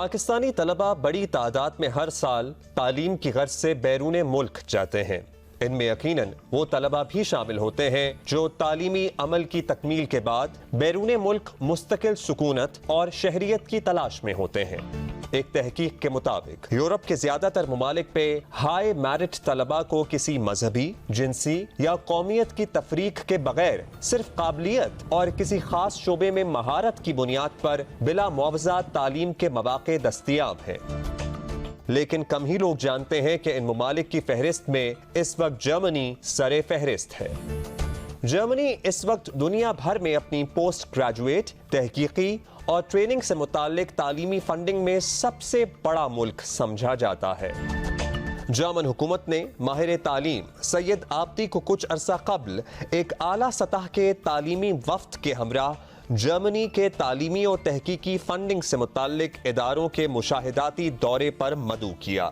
پاکستانی طلبہ بڑی تعداد میں ہر سال تعلیم کی غرض سے بیرون ملک جاتے ہیں۔ ان میں یقیناً وہ طلبہ بھی شامل ہوتے ہیں جو تعلیمی عمل کی تکمیل کے بعد بیرون ملک مستقل سکونت اور شہریت کی تلاش میں ہوتے ہیں۔ ایک تحقیق کے مطابق یورپ کے زیادہ تر ممالک پہ ہائی میرٹ طلبہ کو کسی مذہبی، جنسی یا قومیت کی تفریق کے بغیر صرف قابلیت اور کسی خاص شعبے میں مہارت کی بنیاد پر بلا معاوضہ تعلیم کے مواقع دستیاب ہیں۔ لیکن کم ہی لوگ جانتے ہیں کہ ان ممالک کی فہرست میں اس وقت جرمنی سر فہرست ہے۔ جرمنی اس وقت دنیا بھر میں اپنی پوسٹ گریجویٹ، تحقیقی اور ٹریننگ سے متعلق تعلیمی فنڈنگ میں سب سے بڑا ملک سمجھا جاتا ہے۔ جرمن حکومت نے ماہر تعلیم سید آبدی کو کچھ عرصہ قبل ایک اعلیٰ سطح کے تعلیمی وفد کے ہمراہ جرمنی کے تعلیمی اور تحقیقی فنڈنگ سے متعلق اداروں کے مشاہداتی دورے پر مدعو کیا۔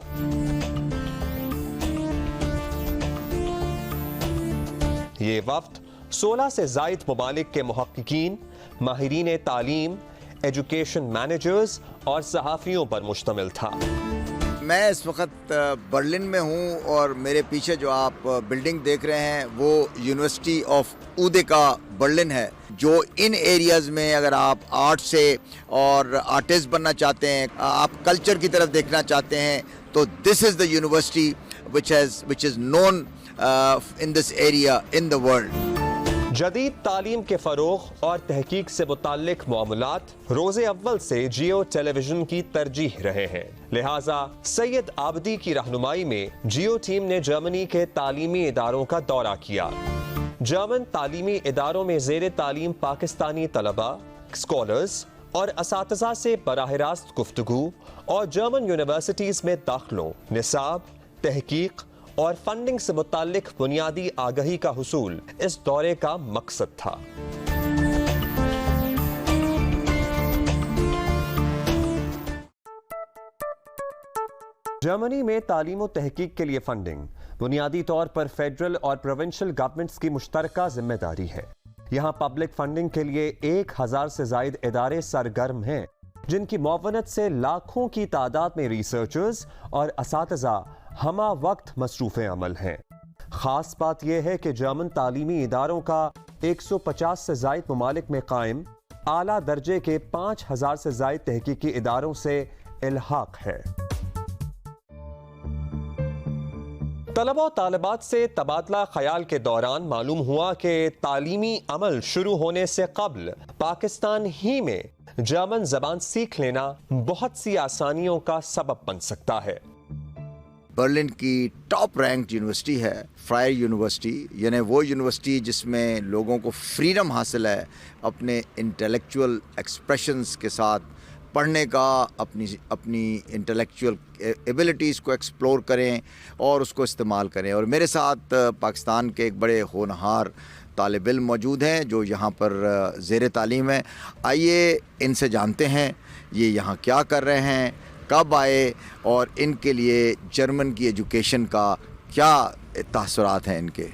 یہ وفد 16 سے زائد ممالک کے محققین، ماہرین تعلیم، ایجوکیشن مینیجرز اور صحافیوں پر مشتمل تھا۔ میں اس وقت برلن میں ہوں اور میرے پیچھے جو آپ بلڈنگ دیکھ رہے ہیں وہ یونیورسٹی آف اودے کا برلن ہے، جو ان ایریاز میں اگر آپ آرٹ سے اور آرٹسٹ بننا چاہتے ہیں، آپ کلچر کی طرف دیکھنا چاہتے ہیں، تو دس از the university which is known in this area in the world۔ جدید تعلیم کے فروغ اور تحقیق سے متعلق معاملات روز اول سے جیو ٹیلی ویژن کی ترجیح رہے ہیں، لہٰذا سید آبدی کی رہنمائی میں جیو ٹیم نے جرمنی کے تعلیمی اداروں کا دورہ کیا۔ جرمن تعلیمی اداروں میں زیر تعلیم پاکستانی طلبہ، اسکالرز اور اساتذہ سے براہ راست گفتگو اور جرمن یونیورسٹیز میں داخلوں، نصاب، تحقیق اور فنڈنگ سے متعلق بنیادی آگہی کا حصول اس دورے کا مقصد تھا۔ جرمنی میں تعلیم و تحقیق کے لیے فنڈنگ بنیادی طور پر فیڈرل اور پروونشل گورنمنٹس کی مشترکہ ذمہ داری ہے۔ یہاں پبلک فنڈنگ کے لیے 1000 سے زائد ادارے سرگرم ہیں، جن کی معاونت سے لاکھوں کی تعداد میں ریسرچرز اور اساتذہ ہمہ وقت مصروف عمل ہیں۔ خاص بات یہ ہے کہ جرمن تعلیمی اداروں کا 150 سے زائد ممالک میں قائم اعلیٰ درجے کے 5000 سے زائد تحقیقی اداروں سے الحاق ہے۔ طلبہ و طالبات سے تبادلہ خیال کے دوران معلوم ہوا کہ تعلیمی عمل شروع ہونے سے قبل پاکستان ہی میں جرمن زبان سیکھ لینا بہت سی آسانیوں کا سبب بن سکتا ہے۔ برلن کی ٹاپ رینک یونیورسٹی ہے فرائر یونیورسٹی، یعنی وہ یونیورسٹی جس میں لوگوں کو فریڈم حاصل ہے اپنے انٹلیکچول ایکسپریشنز کے ساتھ پڑھنے کا، اپنی انٹلیکچول ایبلٹیز کو ایکسپلور کریں اور اس کو استعمال کریں۔ اور میرے ساتھ پاکستان کے ایک بڑے ہونہار طالب علم موجود ہیں جو یہاں پر زیر تعلیم ہیں۔ آئیے ان سے جانتے ہیں یہ یہاں کیا کر رہے ہیں، کب آئے اور ان کے لیے جرمن کی ایجوکیشن کا کیا تاثرات ہیں ان کے۔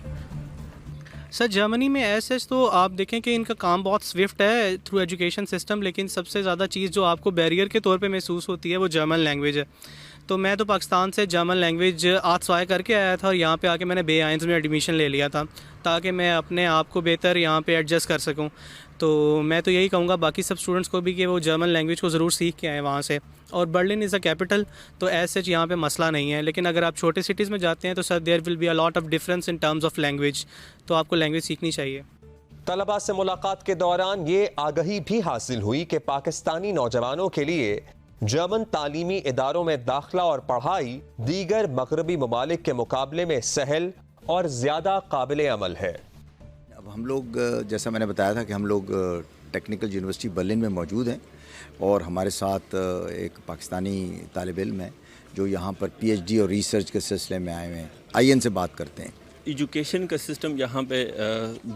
سر جرمنی میں ایسے تو آپ دیکھیں کہ ان کا کام بہت سوئفٹ ہے تھرو ایجوکیشن سسٹم، لیکن سب سے زیادہ چیز جو آپ کو بیریئر کے طور پہ محسوس ہوتی ہے وہ جرمن لینگویج ہے۔ تو میں تو پاکستان سے جرمن لینگویج آتسوائے کر کے آیا تھا اور یہاں پہ آ کے میں نے بے آئنز میں ایڈمیشن لے لیا تھا تاکہ میں اپنے آپ کو بہتر یہاں پہ ایڈجسٹ کر سکوں۔ تو میں تو یہی کہوں گا باقی سب اسٹوڈنٹس کو بھی کہ وہ جرمن لینگویج کو ضرور سیکھ کے آئیں وہاں سے۔ اور برلن از اے کیپٹل، تو ایز سچ یہاں پہ مسئلہ نہیں ہے، لیکن اگر آپ چھوٹے سٹیز میں جاتے ہیں تو sir there will be a lot of difference in terms of language, تو آپ کو لینگویج سیکھنی چاہیے۔ طلبہ سے ملاقات کے دوران یہ آگہی بھی حاصل ہوئی کہ پاکستانی نوجوانوں کے لیے جرمن تعلیمی اداروں میں داخلہ اور پڑھائی دیگر مغربی ممالک کے مقابلے میں سہل اور زیادہ قابل عمل ہے۔ اب ہم لوگ جیسا میں نے بتایا تھا کہ ہم لوگ ٹیکنیکل یونیورسٹی برلن میں موجود ہیں اور ہمارے ساتھ ایک پاکستانی طالب علم ہے جو یہاں پر پی ایچ ڈی اور ریسرچ کے سلسلے میں آئے ہوئے ہیں۔ آئیے ان سے بات کرتے ہیں۔ ایجوکیشن کا سسٹم یہاں پہ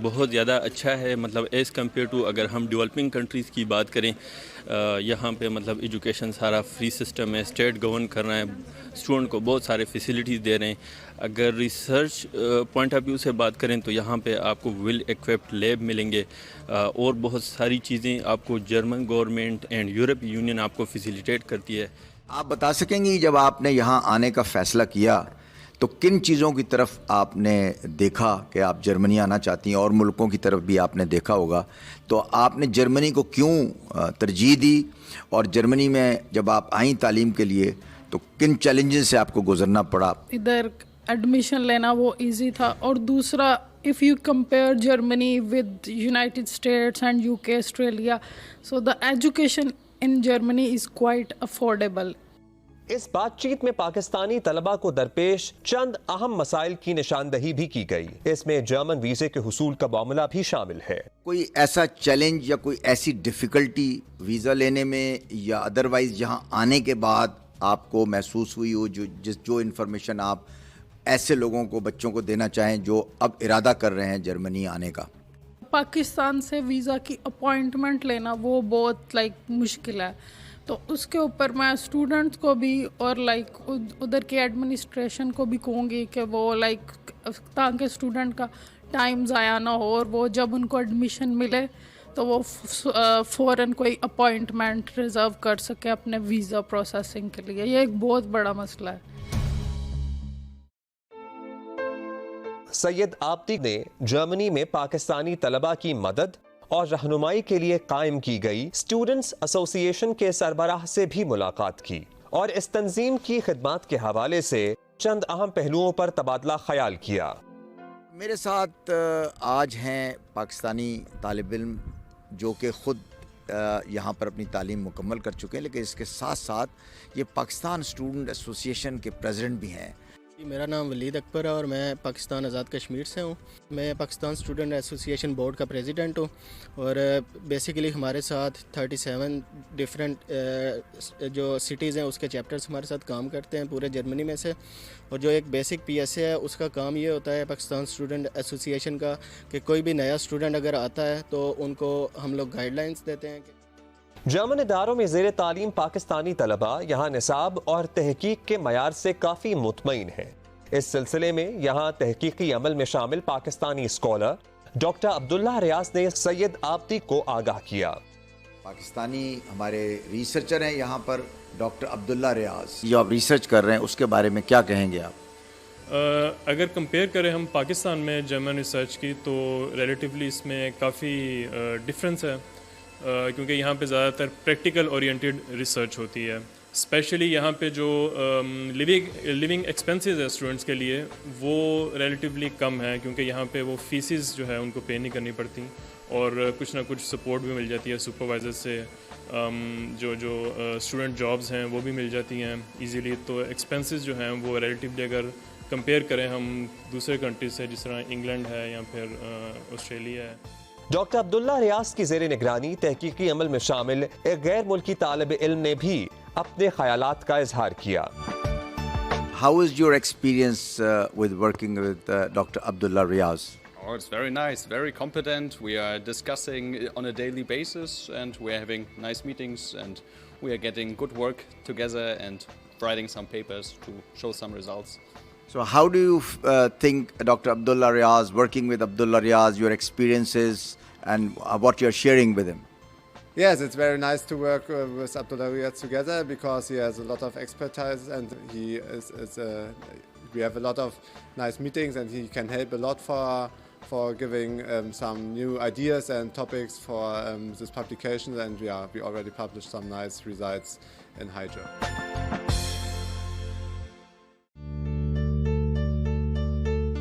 بہت زیادہ اچھا ہے، مطلب ایز کمپیئر ٹو اگر ہم ڈیولپنگ کنٹریز کی بات کریں، یہاں پہ مطلب ایجوکیشن سارا فری سسٹم ہے، اسٹیٹ گورن کر رہا ہے، اسٹوڈنٹ کو بہت سارے فیسیلیٹیز دے رہے ہیں. اگر ریسرچ پوائنٹ آف ویو سے بات کریں تو یہاں پہ آپ کو ویل ایکوپڈ لیب ملیں گے، اور بہت ساری چیزیں آپ کو German government and Europe union آپ کو فیسیلیٹیٹ کرتی ہے. آپ بتا سکیں گی جب آپ نے یہاں آنے کا فیصلہ کیا تو کن چیزوں کی طرف آپ نے دیکھا کہ آپ جرمنی آنا چاہتی ہیں، اور ملکوں کی طرف بھی آپ نے دیکھا ہوگا، تو آپ نے جرمنی کو کیوں ترجیح دی، اور جرمنی میں جب آپ آئیں تعلیم کے لیے تو کن چیلنجز سے آپ کو گزرنا پڑا؟ ادھر ایڈمیشن لینا وہ ایزی تھا، اور دوسرا if you compare Germany with United States and UK, Australia, so the education in Germany is quite affordable. اس بات چیت میں پاکستانی طلبہ کو درپیش چند اہم مسائل کی نشاندہی بھی کی گئی. اس میں جرمن ویزے کے حصول کا معاملہ بھی شامل ہے. کوئی ایسا چیلنج یا کوئی ایسی ڈیفیکلٹی ویزا لینے میں یا ادروائز یہاں آنے کے بعد آپ کو محسوس ہوئی ہو، جو انفارمیشن آپ ایسے لوگوں کو، بچوں کو دینا چاہیں جو اب ارادہ کر رہے ہیں جرمنی آنے کا؟ پاکستان سے ویزا کی اپوائنٹمنٹ لینا وہ بہت مشکل ہے، تو اس کے اوپر میں اسٹوڈنٹس کو بھی اور ادھر کے ایڈمنسٹریشن کو بھی کہوں گی کہ وہ تاکہ اسٹوڈنٹ کا ٹائم ضائع نہ ہو، اور وہ جب ان کو ایڈمیشن ملے تو وہ فوراً کوئی اپوائنٹمنٹ ریزرو کر سکے اپنے ویزا پروسیسنگ کے لیے. یہ ایک بہت بڑا مسئلہ ہے. سید آبدی نے جرمنی میں پاکستانی طلبہ کی مدد اور رہنمائی کے لیے قائم کی گئی اسٹوڈنٹس ایسوسی ایشن کے سربراہ سے بھی ملاقات کی، اور اس تنظیم کی خدمات کے حوالے سے چند اہم پہلوؤں پر تبادلہ خیال کیا. میرے ساتھ آج ہیں پاکستانی طالب علم جو کہ خود یہاں پر اپنی تعلیم مکمل کر چکے ہیں، لیکن اس کے ساتھ ساتھ یہ پاکستان اسٹوڈنٹ ایسوسی ایشن کے پریزیڈنٹ بھی ہیں. میرا نام ولید اکبر ہے اور میں پاکستان آزاد کشمیر سے ہوں. میں پاکستان اسٹوڈنٹ ایسوسی ایشن بورڈ کا پریزیڈنٹ ہوں، اور بیسیکلی ہمارے ساتھ 37 ڈفرینٹ جو سٹیز ہیں اس کے چیپٹرز ہمارے ساتھ کام کرتے ہیں پورے جرمنی میں سے. اور جو ایک بیسک پی ایس اے ہے اس کا کام یہ ہوتا ہے پاکستان اسٹوڈنٹ ایسوسی ایشن کا کہ کوئی بھی نیا اسٹوڈنٹ اگر آتا ہے تو ان کو ہم لوگ گائیڈ لائنس دیتے ہیں. جرمن اداروں میں زیر تعلیم پاکستانی طلبہ یہاں نصاب اور تحقیق کے معیار سے کافی مطمئن ہیں. اس سلسلے میں یہاں تحقیقی عمل میں شامل پاکستانی اسکالر ڈاکٹر عبداللہ ریاض نے سید آبدی کو آگاہ کیا. پاکستانی ہمارے ریسرچر ہیں یہاں پر ڈاکٹر عبداللہ ریاض، جو آپ ریسرچ کر رہے ہیں اس کے بارے میں کیا کہیں گے آپ؟ اگر کمپیئر کریں ہم پاکستان میں جرمن ریسرچ کی تو ریلیٹیولی اس میں کافی ڈفرینس ہے، کیونکہ یہاں پہ زیادہ تر پریکٹیکل اورینٹیڈ ریسرچ ہوتی ہے. اسپیشلی یہاں پہ جو لیونگ ایکسپینسز ہے اسٹوڈنٹس کے لیے وہ ریلیٹیولی کم ہے، کیونکہ یہاں پہ وہ فیسز جو ہے ان کو پے نہیں کرنی پڑتی، اور کچھ نہ کچھ سپورٹ بھی مل جاتی ہے سپروائزر سے. جو اسٹوڈنٹ جابز ہیں وہ بھی مل جاتی ہیں ایزیلی. تو ایکسپینسز جو ہیں وہ ریلیٹیولی اگر کمپیئر کریں ہم دوسرے کنٹریز سے، جس طرح انگلینڈ ہے یا پھر آسٹریلیا ہے. ڈاکٹر عبداللہ ریاض کی زیر نگرانی تحقیقی عمل میں شامل ایک غیر ملکی طالب علم نے بھی اپنے خیالات کا اظہار کیا. How is your experience with working with Dr. Abdullah Riaz? Oh, it's very nice, very competent. We are discussing on a daily basis and we are having nice meetings and we are getting good work together and writing some papers to show some results. So how do you think Dr. Abdullah Riaz, working with Abdullah Riaz, your experiences and what you're sharing with him? Yes, it's very nice to work with Abdullah Riaz together because he has a lot of expertise and we have a lot of nice meetings and he can help a lot for giving some new ideas and topics for this publication, and we already published some nice results in High German.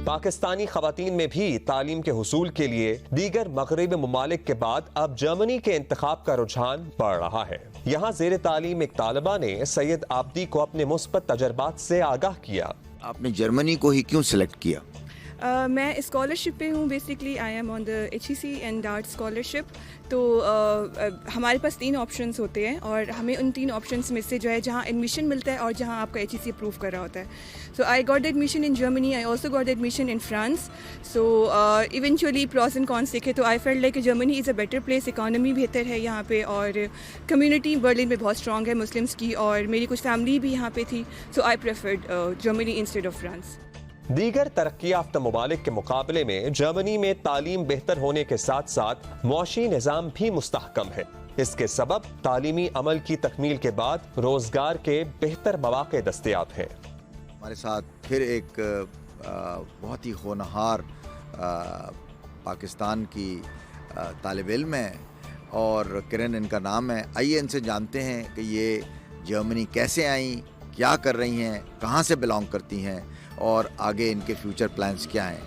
Pakistani خواتین میں بھی تعلیم کے حصول کے لیے دیگر مغربی ممالک کے بعد اب جرمنی کے انتخاب کا رجحان بڑھ رہا ہے. یہاں زیر تعلیم ایک طالبہ نے سید آبدی کو اپنے مثبت تجربات سے آگاہ کیا. آپ نے جرمنی کو ہی کیوں سلیکٹ کیا؟ میں اسکالرشپ پہ ہوں. Basically I am on the HEC and dart scholarship. تو ہمارے پاس 3 آپشنس ہوتے ہیں اور ہمیں ان 3 آپشنس میں سے جو ہے جہاں ایڈمیشن ملتا ہے اور جہاں آپ کا HEC اپروو کر رہا ہوتا ہے. So I got admission in Germany, I also got admission in France. So eventually pros and cons دیکھے تو آئی فیلٹ لائک کہ Germany is a better place. Economy بہتر ہے یہاں پہ اور کمیونٹی برلن میں بہت اسٹرانگ ہے مسلمس کی, اور میری کچھ فیملی بھی یہاں پہ تھی. So I preferred Germany instead of France. دیگر ترقی یافتہ ممالک کے مقابلے میں جرمنی میں تعلیم بہتر ہونے کے ساتھ ساتھ معاشی نظام بھی مستحکم ہے. اس کے سبب تعلیمی عمل کی تکمیل کے بعد روزگار کے بہتر مواقع دستیاب ہیں. ہمارے ساتھ پھر ایک بہت ہی ہونہار پاکستان کی طالب علم ہے اور کرن ان کا نام ہے. آئیے ان سے جانتے ہیں کہ یہ جرمنی کیسے آئیں, کیا کر رہی ہیں, کہاں سے بلانگ کرتی ہیں اور آگے ان کے فیوچر پلانز کیا ہیں.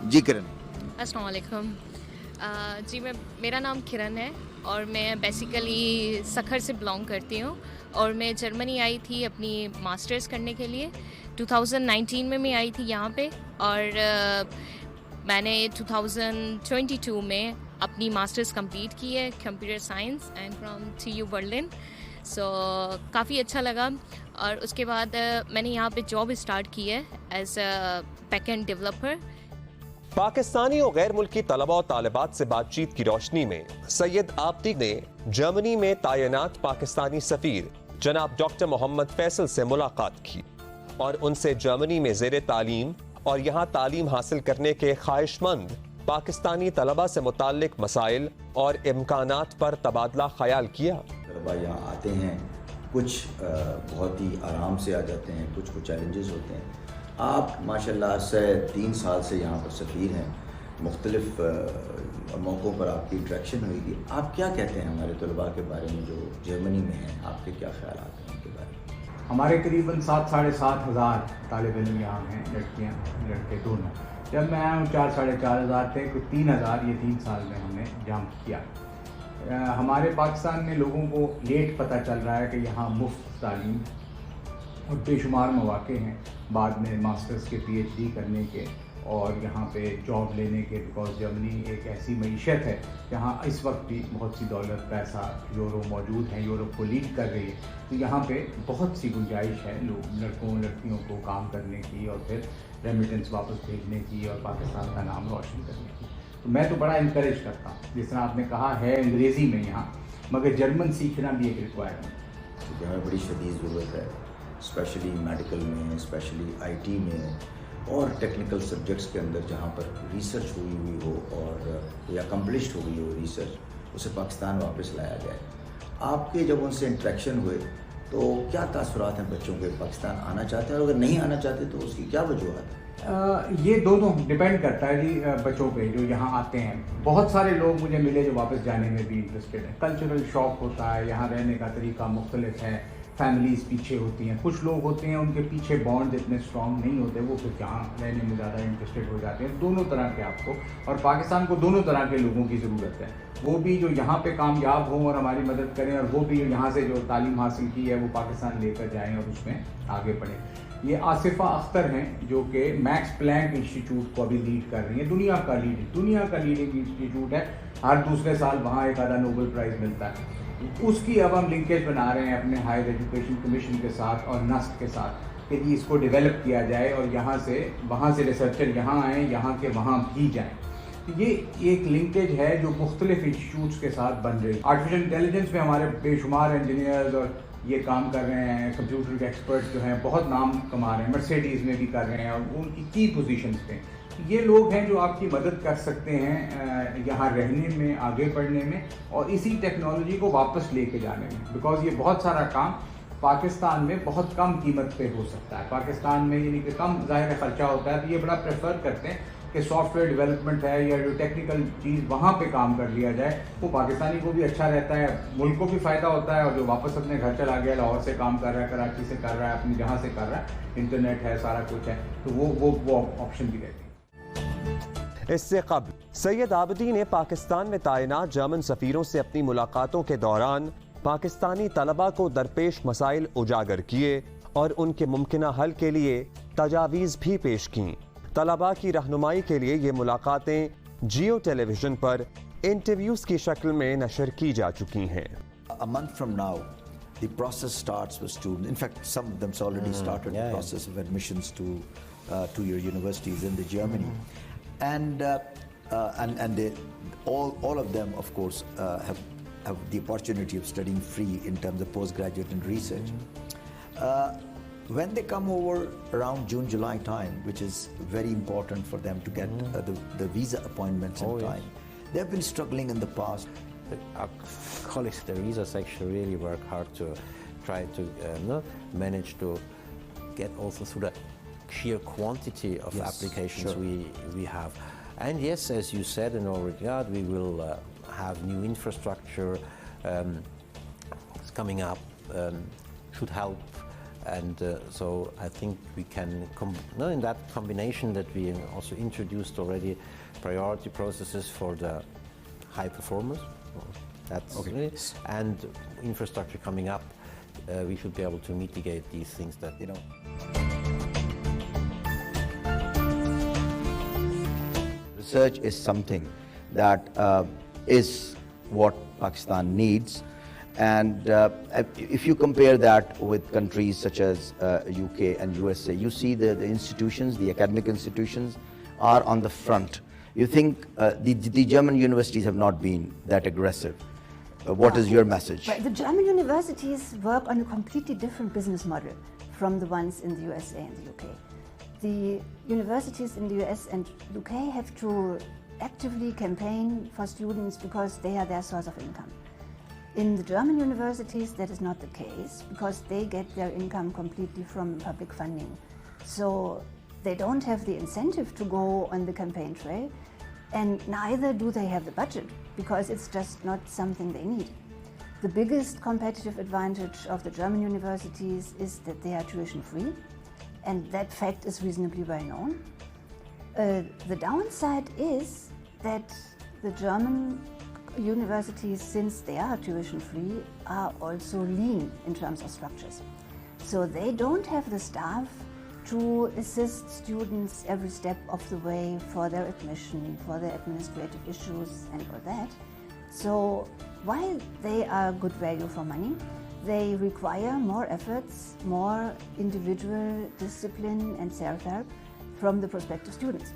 جی کرن. السلام علیکم. جی میرا نام کرن ہے اور میں بیسیکلی سکھر سے بلانگ کرتی ہوں اور میں جرمنی آئی تھی اپنی ماسٹرز کرنے کے لیے. 2019 میں آئی تھی یہاں پہ اور میں نے 2022 میں اپنی ماسٹرز کمپلیٹ کی ہے computer science and from TU Berlin. So کافی اچھا لگا اور اس کے بعد میں نے یہاں پہ جاب اسٹارٹ کی ہے as a back and developer. Pakistani اور غیر ملکی طلباء و طالبات سے بات چیت کی روشنی میں سید آبدی نے جرمنی میں تعینات پاکستانی سفیر جناب ڈاکٹر محمد فیصل سے ملاقات کی اور ان سے جرمنی میں زیر تعلیم اور یہاں تعلیم حاصل کرنے کے خواہش مند پاکستانی طلباء سے متعلق مسائل اور امکانات پر تبادلہ خیال کیا. طلباء یہاں آتے ہیں, کچھ بہت ہی آرام سے آ جاتے ہیں, کچھ چیلنجز ہوتے ہیں. آپ ماشاءاللہ سے 3 سال سے یہاں پر سفیر ہیں, مختلف موقعوں پر آپ کی انٹریکشن ہوئی گی. آپ کیا کہتے ہیں ہمارے طلباء کے بارے میں جو جرمنی میں ہیں, آپ کے کیا خیالات ہیں ان کے بارے میں؟ ہمارے قریباً 7,000-7,500 طالب علم یہاں ہیں, لڑکیاں لڑکے دونوں. جب میں آیا ہوں 4,000-4,500 تھے, کوئی 3,000 یہ 3 سال میں ہم نے جمپ کیا. ہمارے پاکستان میں لوگوں کو لیٹ پتہ چل رہا ہے کہ یہاں مفت تعلیم اور بے شمار مواقع ہیں بعد میں ماسٹرز کے PhD کرنے کے اور یہاں پہ جاب لینے کے, بیکاز جرمنی ایک ایسی معیشت ہے جہاں اس وقت بھی بہت سی دولت پیسہ یورو موجود ہیں, یورپ کو لیڈ کر رہی ہے. تو یہاں پہ بہت سی گنجائش ہے لڑکوں لڑکیوں کو کام کرنے کی اور پھر ریمیٹنس واپس بھیجنے کی اور پاکستان کا نام روشن کرنے کی. تو میں تو بڑا انکریج کرتا ہوں, جس طرح آپ نے کہا ہے انگریزی میں یہاں, مگر جرمن سیکھنا بھی ایک ریکوائرمنٹ ہے. بڑی شدید ضرورت ہے, اسپیشلی میڈیکل میں, اسپیشلی IT میں اور ٹیکنیکل سبجیکٹس کے اندر جہاں پر ریسرچ ہوئی ہو اور یا کمپلیشڈ ہو گئی ہو ریسرچ, اسے پاکستان واپس لایا جائے. آپ کے جب ان سے انٹریکشن ہوئے تو کیا تاثرات ہیں بچوں کے, پاکستان آنا چاہتے ہیں اور اگر نہیں آنا چاہتے تو اس کی کیا وجوہات ہیں؟ یہ دونوں ڈپینڈ کرتا ہے جی بچوں پہ جو یہاں آتے ہیں. بہت سارے لوگ مجھے ملے جو واپس جانے میں بھی انٹرسٹڈ ہیں. کلچرل شوق ہوتا ہے, یہاں رہنے کا طریقہ مختلف ہے, فیملیز پیچھے ہوتی ہیں. کچھ لوگ ہوتے ہیں ان کے پیچھے بانڈ اتنے اسٹرانگ نہیں ہوتے, وہ پھر یہاں رہنے میں زیادہ انٹرسٹڈ ہو جاتے ہیں. دونوں طرح کے آپ کو, اور پاکستان کو دونوں طرح کے لوگوں کی ضرورت ہے. وہ بھی جو یہاں پہ کامیاب ہوں اور ہماری مدد کریں, اور وہ بھی یہاں سے جو تعلیم حاصل کی ہے وہ پاکستان لے کر جائیں اور اس میں آگے بڑھیں. یہ آصفہ اختر ہیں جو کہ میکس پلانک انسٹیٹیوٹ کو ابھی لیڈ کر رہی ہیں. دنیا کا لیڈنگ انسٹیٹیوٹ ہے, ہر دوسرے سال وہاں ایک آدھا نوبل پرائز ملتا ہے. اس کی اب ہم لنکیج بنا رہے ہیں اپنے ہائر ایجوکیشن کمیشن کے ساتھ اور نسٹ کے ساتھ کہ اس کو ڈیولپ کیا جائے اور یہاں سے وہاں سے ریسرچر یہاں آئیں, یہاں کے وہاں بھی جائیں. یہ ایک لنکیج ہے جو مختلف انسٹیٹیوٹس کے ساتھ بن رہی ہے. آرٹیفیشل انٹیلیجنس میں ہمارے بے شمار انجینئرز اور یہ کام کر رہے ہیں, کمپیوٹر کے ایکسپرٹ جو ہیں بہت نام کما رہے ہیں, مرسیڈیز میں بھی کر رہے ہیں اور ان کی کی پوزیشنز پہ. یہ لوگ ہیں جو آپ کی مدد کر سکتے ہیں یہاں رہنے میں, آگے بڑھنے میں اور اسی ٹیکنالوجی کو واپس لے کے جانے میں, بیکاز یہ بہت سارا کام پاکستان میں بہت کم قیمت پہ ہو سکتا ہے. پاکستان میں یعنی کہ کم ظاہر خرچہ ہوتا ہے, تو یہ بڑا پریفر کرتے ہیں کہ سافٹ ویئر ڈیولپمنٹ ہے یا جو ٹیکنیکل چیز وہاں پہ کام کر لیا جائے. وہ پاکستانی کو بھی اچھا رہتا ہے, ملک کو بھی فائدہ ہوتا ہے, اور جو واپس اپنے گھر چلا گیا, لاہور سے کام کر رہا ہے, کراچی سے کر رہا ہے, اپنی جہاں سے کر رہا ہے, انٹرنیٹ ہے, سارا کچھ ہے, تو وہ آپشن بھی رہتی ہے. اس سے قبل سید آبدی نے پاکستان میں تعینات جرمن سفیروں سے اپنی ملاقاتوں کے دوران پاکستانی طلباء کو درپیش مسائل اجاگر کیے اور ان کے ممکنہ حل کے لیے تجاویز بھی پیش کیں طلباء کی رہنمائی کے لیے یہ ملاقاتیں جیو ٹیلی ویژن پر انٹرویوز کی شکل میں نشر کی جا چکی ہیں. A month from now, the process starts with students. In fact, some of them already started the process of admissions to two-year universities in Germany, and they, all of them, of course, have the opportunity of studying free in terms of postgraduate and research. When they come over around June, July time, which is very important for them to get the visa appointments in time, they have been struggling in the past. Our colleagues at the visa section really work hard to try to manage to get also through the sheer quantity of applications we have. And yes, as you said in our regard, we will have new infrastructure coming up, should help. And so I think we can, in that combination that we also introduced already, priority processes for the high performers. That's really, and infrastructure coming up, we should be able to mitigate these things that, Research is something that is what Pakistan needs. And if you compare that with countries such as UK and USA, you see the institutions, the academic institutions are on the front. You think the German universities have not been that aggressive. What is your message? But the German universities work on a completely different business model from the ones in the USA and the UK. The universities in the US and UK have to actively campaign for students because they are their source of income. In the German universities, that is not the case because they get their income completely from public funding. So they don't have the incentive to go on the campaign trail, and neither do they have the budget because it's just not something they need. The biggest competitive advantage of the German universities is that they are tuition free, and that fact is reasonably well known. The downside is that the German universities, since they are tuition free, are also lean in terms of structures. So they don't have the staff to assist students every step of the way for their admission, for their administrative issues and all that. So while they are good value for money, they require more efforts, more individual discipline and self-help from the prospective students.